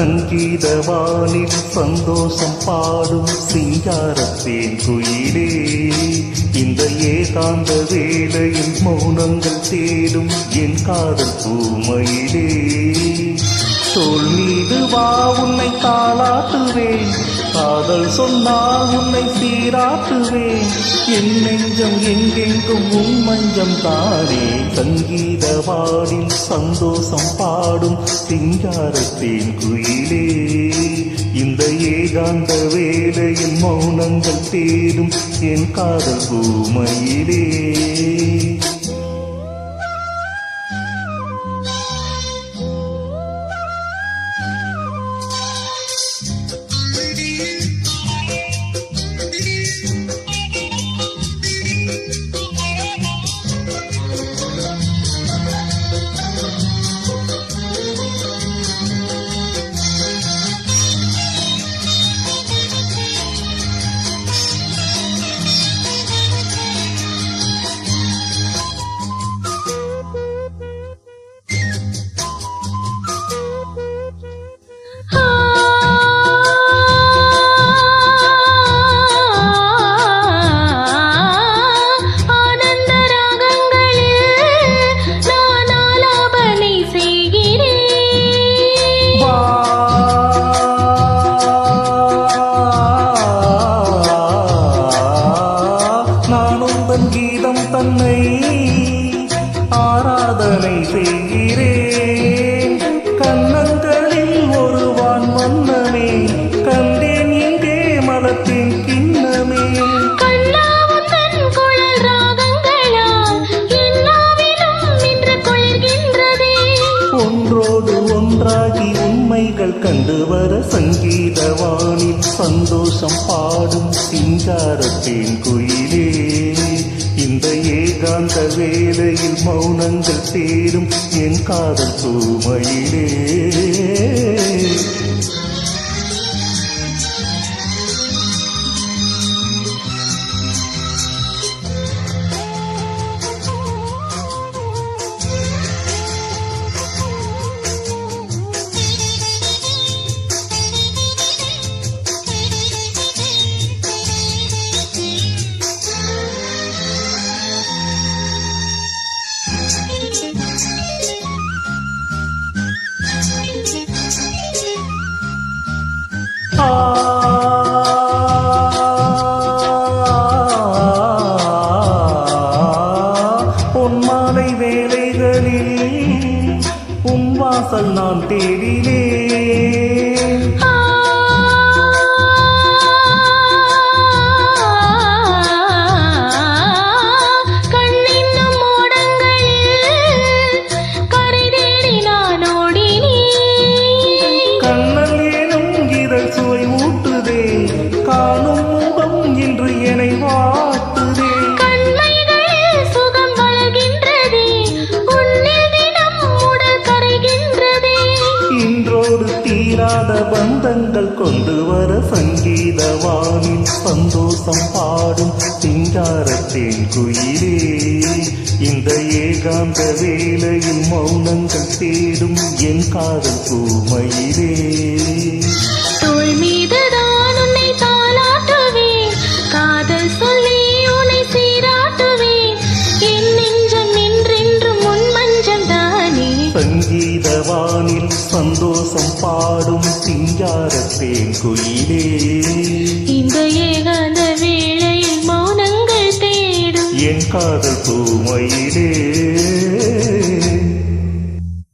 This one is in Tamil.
சங்கீதவானில் சந்தோஷம் பாடும் சிங்காரத்தேன் குயிலே, இந்த ஏகாந்த வேளையில் மௌனங்கள் தேடும் என் காதல் பூமையிலே. தோள் மீது வா உன்னை தாளாட்டுவேன், காதல் சொன்னால் உன்னை சீராட்டுவேன், என் நெஞ்சம் எங்கெங்கும் உன் மஞ்சம் தானே. சங்கீதவானில் சந்தோஷம் பாடும் சிங்காரத்தேன் குயிலே, இந்த ஏகாந்த வேளையில் மௌனங்கள் தேடும் என் காதல் பூமையிலே. கீதம் தன்னை ஆராதனை செய்கிறேன், கண்ணங்களில் ஒரு வான் மன்னனே கண்டேன் இங்கே மலத்தின் கிண்ணமே. ஒன்றோடு ஒன்றாகி உண்மைகள் கண்டு வர சங்கீதவானில் சந்தோஷம் பாடும் சிங்காரத்தேன் குயிலே, இந்த ஏகாந்த வேளையில் மௌனங்கள் தேடும் என் காதல் பூமையிலே. பொன்மாலை வேளைகளில் உன் வாசல் நான் தேடினேன், தீராத பந்தங்கள் கொண்டு வர சங்கீதவானில் சந்தோஷம் பாடும் சிங்காரத்தேன் குயிலே, இந்த ஏகாந்த வேளையில் மௌனங்கள் தேடும் என் காதல் பூமையிலே. தோள் மீதுதான் உன்னை தாளாட்டுவேன், காதல் சொல்லி உன்னை சீராட்டுவேன், என் நெஞ்சம் என்றென்றும் உன் மஞ்சம் தானே. சங்கீதவானில் சந்தோஷம் பாடும் சிங்காரத்தேன் குயிலே, இந்த ஏகாந்த வேளையில் மௌனங்கள் தேடும் என் காதல் பூமையிலே.